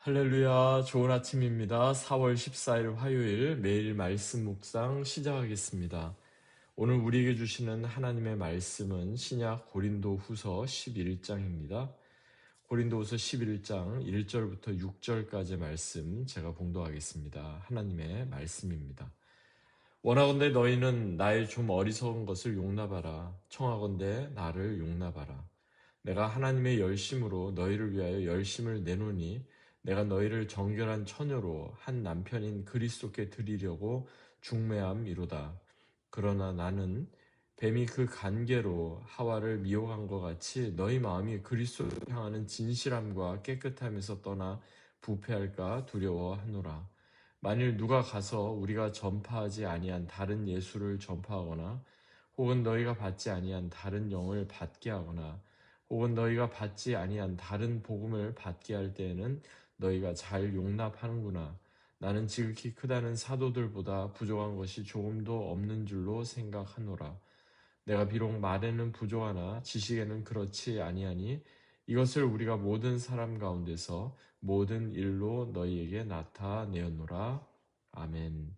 할렐루야, 좋은 아침입니다. 4월 14일 화요일 매일 말씀 묵상 시작하겠습니다. 오늘 우리에게 주시는 하나님의 말씀은 신약 고린도 후서 11장입니다. 고린도 후서 11장 1절부터 6절까지의 말씀 제가 봉독하겠습니다. 하나님의 말씀입니다. 원하건대 너희는 나의 좀 어리석은 것을 용납하라. 청하건대 나를 용납하라. 내가 하나님의 열심으로 너희를 위하여 열심을 내노니 내가 너희를 정결한 처녀로 한 남편인 그리스도께 드리려고 중매함이로다. 그러나 나는 뱀이 그 간계로 하와를 미혹한 것 같이 너희 마음이 그리스도를 향하는 진실함과 깨끗함에서 떠나 부패할까 두려워하노라. 만일 누가 가서 우리가 전파하지 아니한 다른 예수를 전파하거나 혹은 너희가 받지 아니한 다른 영을 받게 하거나 혹은 너희가 받지 아니한 다른 복음을 받게 할 때에는 너희가 잘 용납하는구나. 나는 지극히 크다는 사도들보다 부족한 것이 조금도 없는 줄로 생각하노라. 내가 비록 말에는 부족하나 지식에는 그렇지 아니하니 이것을 우리가 모든 사람 가운데서 모든 일로 너희에게 나타내었노라. 아멘.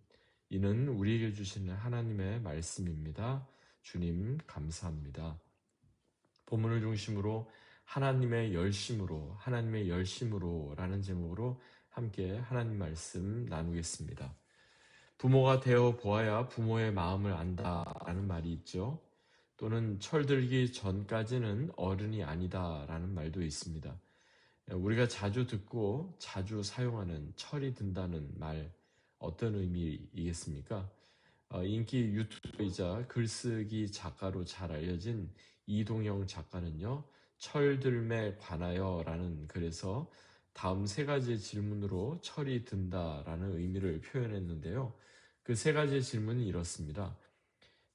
이는 우리에게 주시는 하나님의 말씀입니다. 주님 감사합니다. 본문을 중심으로 하나님의 열심으로 라는 제목으로 함께 하나님 말씀 나누겠습니다. 부모가 되어 보아야 부모의 마음을 안다라는 말이 있죠. 또는 철들기 전까지는 어른이 아니다라는 말도 있습니다. 우리가 자주 듣고 자주 사용하는 철이 든다는 말, 어떤 의미이겠습니까? 인기 유튜버이자 글쓰기 작가로 잘 알려진 이동영 작가는요, 철들매 관하여 라는 글에서 다음 세 가지 질문으로 철이 든다라는 의미를 표현했는데요. 그 세 가지 질문은 이렇습니다.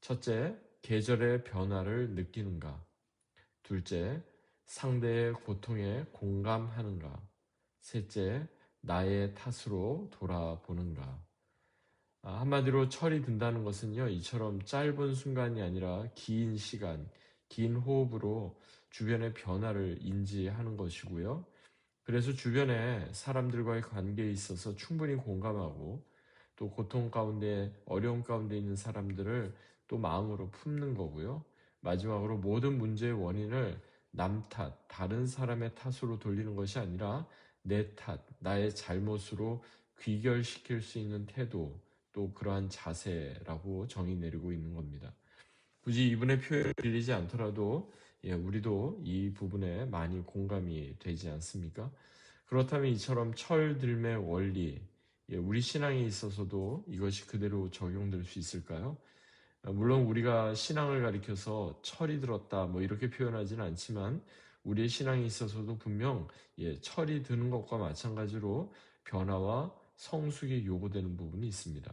첫째, 계절의 변화를 느끼는가? 둘째, 상대의 고통에 공감하는가? 셋째, 나의 탓으로 돌아보는가? 한마디로 철이 든다는 것은요, 이처럼 짧은 순간이 아니라 긴 시간, 긴 호흡으로 주변의 변화를 인지하는 것이고요. 그래서 주변의 사람들과의 관계에 있어서 충분히 공감하고 또 고통 가운데, 어려움 가운데 있는 사람들을 또 마음으로 품는 거고요. 마지막으로 모든 문제의 원인을 남 탓, 다른 사람의 탓으로 돌리는 것이 아니라 내 탓, 나의 잘못으로 귀결시킬 수 있는 태도, 또 그러한 자세라고 정의 내리고 있는 겁니다. 굳이 이분의 표현을 빌리지 않더라도 우리도 이 부분에 많이 공감이 되지 않습니까? 그렇다면 이처럼 철들매 원리, 우리 신앙에 있어서도 이것이 그대로 적용될 수 있을까요? 물론 우리가 신앙을 가리켜서 철이 들었다 뭐 이렇게 표현하지는 않지만 우리의 신앙에 있어서도 분명 철이 드는 것과 마찬가지로 변화와 성숙이 요구되는 부분이 있습니다.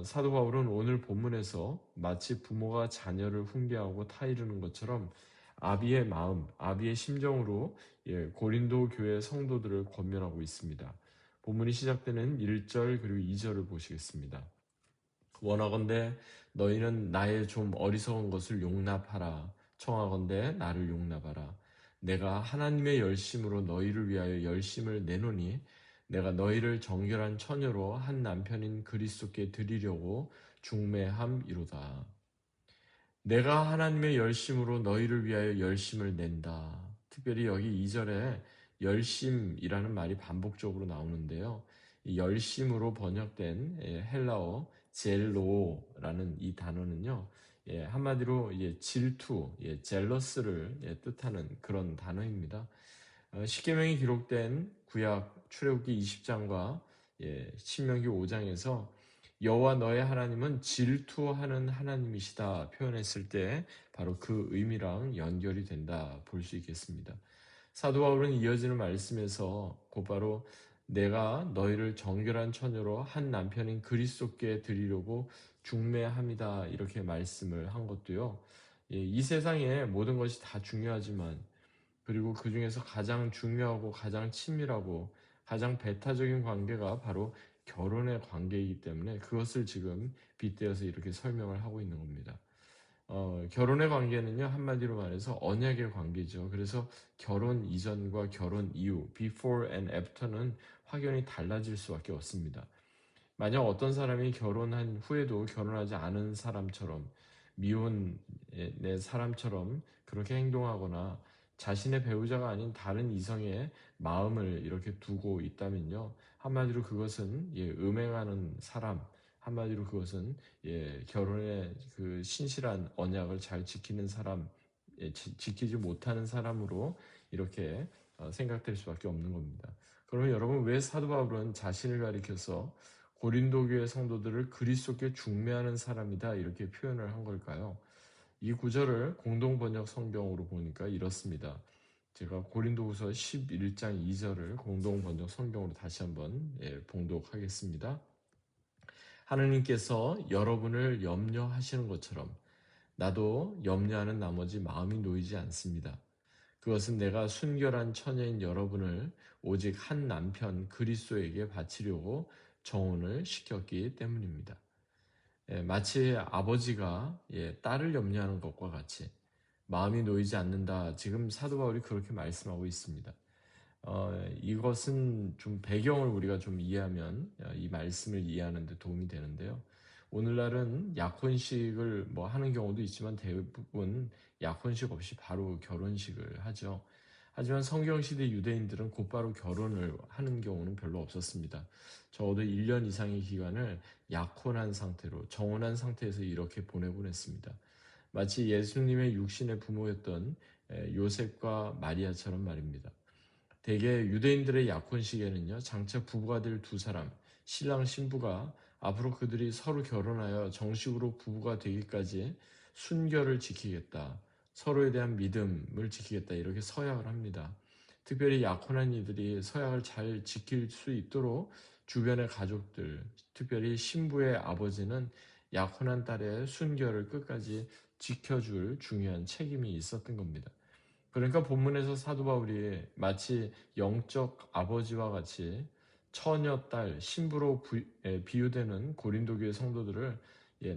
사도 바울은 오늘 본문에서 마치 부모가 자녀를 훈계하고 타이르는 것처럼 아비의 마음, 아비의 심정으로 고린도 교회 성도들을 권면하고 있습니다. 본문이 시작되는 1절 그리고 2절을 보시겠습니다. 원하건대 너희는 나의 좀 어리석은 것을 용납하라. 청하건대 나를 용납하라. 내가 하나님의 열심으로 너희를 위하여 열심을 내노니 내가 너희를 정결한 처녀로 한 남편인 그리스도께 드리려고 중매함이로다. 내가 하나님의 열심으로 너희를 위하여 열심을 낸다. 특별히 여기 2절에 열심이라는 말이 반복적으로 나오는데요. 이 열심으로 번역된 헬라어 젤로라는 이 단어는요. 한마디로 질투, 젤러스를 뜻하는 그런 단어입니다. 십계명이 기록된 구약 출애굽기 20장과 신명기 5장에서 여호와 너의 하나님은 질투하는 하나님이시다 표현했을 때 바로 그 의미랑 연결이 된다 볼 수 있겠습니다. 사도 바울은 이어지는 말씀에서 곧바로 내가 너희를 정결한 처녀로 한 남편인 그리스도께 드리려고 중매합니다 이렇게 말씀을 한 것도요. 이 세상에 모든 것이 다 중요하지만 그리고 그 중에서 가장 중요하고 가장 친밀하고 가장 배타적인 관계가 바로 결혼의 관계이기 때문에 그것을 지금 빗대어서 이렇게 설명을 하고 있는 겁니다. 결혼의 관계는요, 한마디로 말해서 언약의 관계죠. 그래서 결혼 이전과 결혼 이후, before and after는 확연히 달라질 수밖에 없습니다. 만약 어떤 사람이 결혼한 후에도 결혼하지 않은 사람처럼 미혼의 사람처럼 그렇게 행동하거나 자신의 배우자가 아닌 다른 이성의 마음을 이렇게 두고 있다면요. 한마디로 그것은 음행하는 사람, 한마디로 그것은 결혼의 그 신실한 언약을 잘 지키는 사람, 지키지 못하는 사람으로 이렇게 생각될 수밖에 없는 겁니다. 그러면 여러분 왜 사도 바울은 자신을 가리켜서 고린도 교회 성도들을 그리스도께 중매하는 사람이다 이렇게 표현을 한 걸까요? 이 구절을 공동 번역 성경으로 보니까 이렇습니다. 제가 고린도후서 11장 2절을 공동 번역 성경으로 다시 한번 봉독하겠습니다. 하느님께서 여러분을 염려하시는 것처럼 나도 염려하는 나머지 마음이 놓이지 않습니다. 그것은 내가 순결한 처녀인 여러분을 오직 한 남편 그리스도에게 바치려고 정혼을 시켰기 때문입니다. 마치 아버지가 딸을 염려하는 것과 같이 마음이 놓이지 않는다. 지금 사도 바울이 그렇게 말씀하고 있습니다. 이것은 좀 배경을 우리가 좀 이해하면 이 말씀을 이해하는 데 도움이 되는데요. 오늘날은 약혼식을 뭐 하는 경우도 있지만 대부분 약혼식 없이 바로 결혼식을 하죠. 하지만 성경시대 유대인들은 곧바로 결혼을 하는 경우는 별로 없었습니다. 적어도 1년 이상의 기간을 약혼한 상태로 정혼한 상태에서 이렇게 보내곤 했습니다. 마치 예수님의 육신의 부모였던 요셉과 마리아처럼 말입니다. 대개 유대인들의 약혼식에는요, 장차 부부가 될 두 사람, 신랑 신부가 앞으로 그들이 서로 결혼하여 정식으로 부부가 되기까지 순결을 지키겠다, 서로에 대한 믿음을 지키겠다 이렇게 서약을 합니다. 특별히 약혼한 이들이 서약을 잘 지킬 수 있도록 주변의 가족들, 특별히 신부의 아버지는 약혼한 딸의 순결을 끝까지 지켜줄 중요한 책임이 있었던 겁니다. 그러니까 본문에서 사도 바울이 마치 영적 아버지와 같이 처녀 딸 신부로 비유되는 고린도 교회 성도들을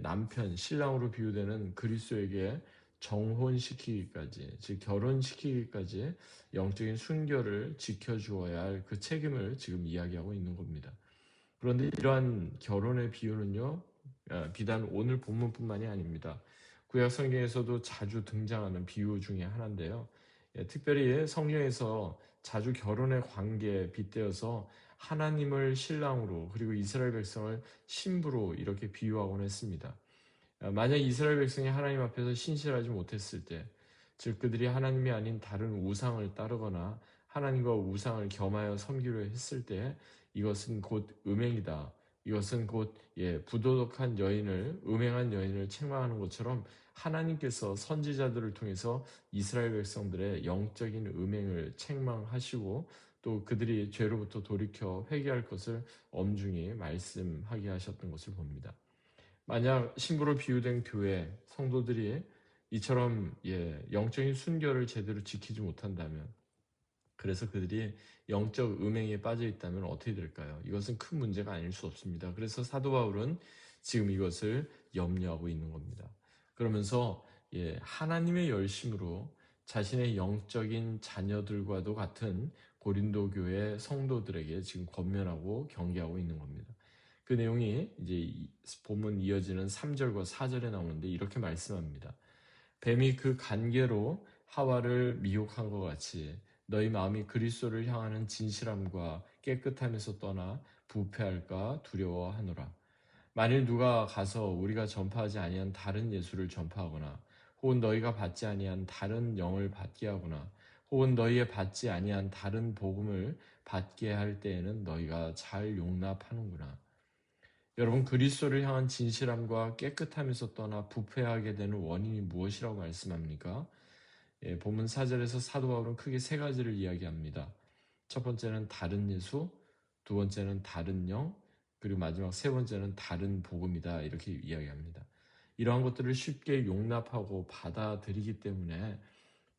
남편 신랑으로 비유되는 그리스도에게 정혼시키기까지 즉 결혼시키기까지 영적인 순결을 지켜주어야 할 그 책임을 지금 이야기하고 있는 겁니다. 그런데 이러한 결혼의 비유는요, 비단 오늘 본문뿐만이 아닙니다. 구약 성경에서도 자주 등장하는 비유 중에 하나인데요. 특별히 성경에서 자주 결혼의 관계에 빗대어서 하나님을 신랑으로 그리고 이스라엘 백성을 신부로 이렇게 비유하곤 했습니다. 만약 이스라엘 백성이 하나님 앞에서 신실하지 못했을 때, 즉 그들이 하나님이 아닌 다른 우상을 따르거나 하나님과 우상을 겸하여 섬기려 했을 때 이것은 곧 음행이다. 이것은 곧 부도덕한 여인을 음행한 여인을 책망하는 것처럼 하나님께서 선지자들을 통해서 이스라엘 백성들의 영적인 음행을 책망하시고 또 그들이 죄로부터 돌이켜 회개할 것을 엄중히 말씀하게 하셨던 것을 봅니다. 만약 신부로 비유된 교회 성도들이 이처럼 영적인 순결을 제대로 지키지 못한다면, 그래서 그들이 영적 음행에 빠져 있다면 어떻게 될까요? 이것은 큰 문제가 아닐 수 없습니다. 그래서 사도 바울은 지금 이것을 염려하고 있는 겁니다. 그러면서 하나님의 열심으로 자신의 영적인 자녀들과도 같은 고린도 교회 성도들에게 지금 권면하고 경계하고 있는 겁니다. 그 내용이 이제 본문 이어지는 3절과 4절에 나오는데 이렇게 말씀합니다. 뱀이 그 간계로 하와를 미혹한 것 같이 너희 마음이 그리스도를 향하는 진실함과 깨끗함에서 떠나 부패할까 두려워하노라. 만일 누가 가서 우리가 전파하지 아니한 다른 예수를 전파하거나 혹은 너희가 받지 아니한 다른 영을 받게 하거나 혹은 너희의 받지 아니한 다른 복음을 받게 할 때에는 너희가 잘 용납하는구나. 여러분, 그리스도를 향한 진실함과 깨끗함에서 떠나 부패하게 되는 원인이 무엇이라고 말씀합니까? 본문 4절에서 사도 바울은 크게 세 가지를 이야기합니다. 첫 번째는 다른 예수, 두 번째는 다른 영, 그리고 마지막 세 번째는 다른 복음이다. 이렇게 이야기합니다. 이러한 것들을 쉽게 용납하고 받아들이기 때문에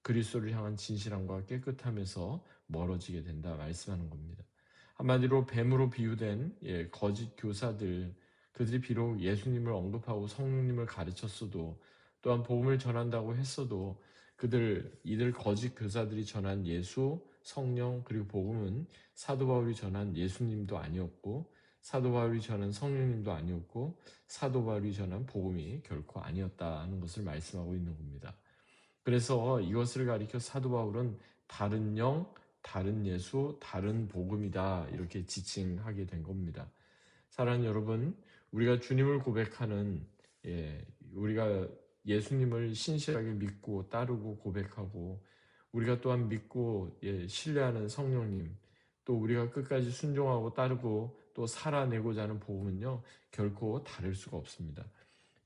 그리스도를 향한 진실함과 깨끗함에서 멀어지게 된다 말씀하는 겁니다. 한마디로 뱀으로 비유된 거짓 교사들, 그들이 비록 예수님을 언급하고 성령님을 가르쳤어도 또한 복음을 전한다고 했어도 이들 거짓 교사들이 전한 예수, 성령 그리고 복음은 사도 바울이 전한 예수님도 아니었고 사도 바울이 전한 성령님도 아니었고 사도 바울이 전한 복음이 결코 아니었다는 것을 말씀하고 있는 겁니다. 그래서 이것을 가리켜 사도 바울은 다른 영, 다른 예수, 다른 복음이다 이렇게 지칭하게 된 겁니다. 사랑하는 여러분, 우리가 주님을 고백하는 우리가 예수님을 신실하게 믿고 따르고 고백하고 우리가 또한 믿고 신뢰하는 성령님 또 우리가 끝까지 순종하고 따르고 또 살아내고자 하는 복음은요 결코 다를 수가 없습니다.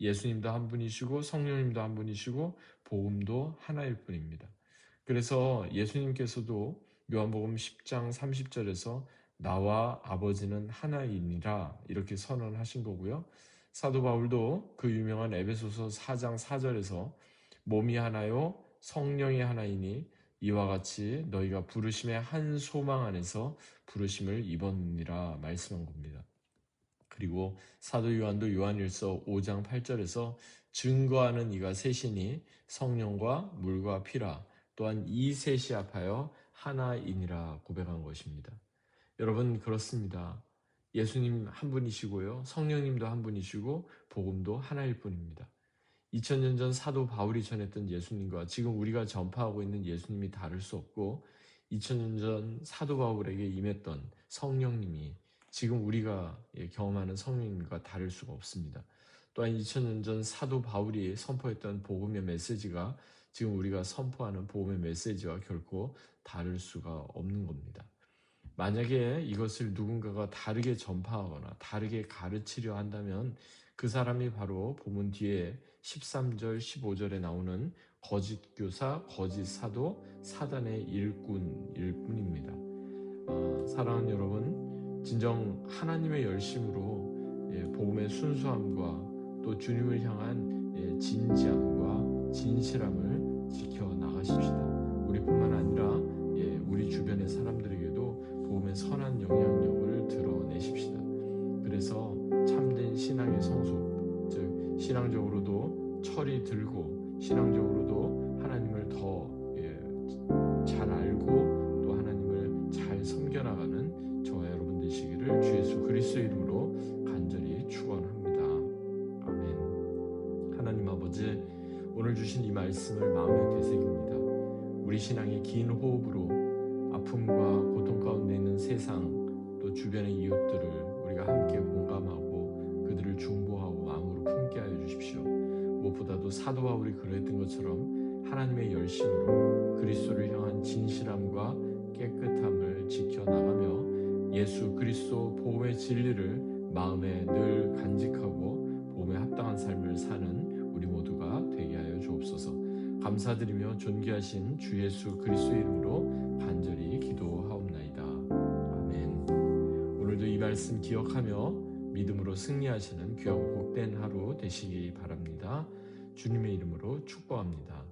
예수님도 한 분이시고 성령님도 한 분이시고 복음도 하나일 뿐입니다. 그래서 예수님께서도 요한복음 10장 30절에서 나와 아버지는 하나이니라 이렇게 선언하신 거고요. 사도 바울도 그 유명한 에베소서 4장 4절에서 몸이 하나요 성령이 하나이니 이와 같이 너희가 부르심의 한 소망 안에서 부르심을 입었느니라 말씀한 겁니다. 그리고 사도 요한도 요한일서 5장 8절에서 증거하는 이가 셋이니 성령과 물과 피라 또한 이 셋이 합하여 하나이니라 고백한 것입니다. 여러분 그렇습니다. 예수님 한 분이시고요. 성령님도 한 분이시고 복음도 하나일 뿐입니다. 2000년 전 사도 바울이 전했던 예수님과 지금 우리가 전파하고 있는 예수님이 다를 수 없고 2000년 전 사도 바울에게 임했던 성령님이 지금 우리가 경험하는 성령님과 다를 수가 없습니다. 또한 2000년 전 사도 바울이 선포했던 복음의 메시지가 지금 우리가 선포하는 복음의 메시지와 결코 다를 수가 없는 겁니다. 만약에 이것을 누군가가 다르게 전파하거나 다르게 가르치려 한다면 그 사람이 바로 본문 뒤에 13절, 15절에 나오는 거짓 교사, 거짓 사도, 사단의 일꾼일 뿐입니다. 사랑하는 여러분, 진정 하나님의 열심으로 복음의 순수함과 또 주님을 향한 진지함과 진실함을 지켜나가십시다. 우리뿐만 아니라 우리 주변의 사람들에게도 복음의 선한 영향력을 드러내십시다. 그래서 참된 신앙의 성숙, 즉 신앙적으로도 철이 들고 신앙적으로도 하나님을 더 잘 알고 또 하나님을 잘 섬겨나가는 저와 여러분 되시기를 주 예수 그리스도의 이름으로 간절히 축원합니다. 아멘. 하나님 아버지, 오늘 주신 이 말씀을 마음에 되새깁니다. 우리 신앙의 긴 호흡으로 아픔과 고통 가운데 있는 세상 또 주변의 이웃들을 우리가 함께 공감하고 그들을 중보하고 마음으로 품게 하여 주십시오. 무엇보다도 사도 바울이 그러했던 것처럼 하나님의 열심으로 그리스도를 향한 진실함과 깨끗함을 지켜나가며 예수 그리스도 복음의 진리를 마음에 늘 간직하고 복음에 합당한 삶을 사는 우리 모두가 되게 하여 주옵소서. 감사드리며 존귀하신 주 예수 그리스도의 이름으로 간절히 기도하옵나이다. 아멘. 오늘도 이 말씀 기억하며 믿음으로 승리하시는 귀하고 복된 하루 되시기 바랍니다. 주님의 이름으로 축복합니다.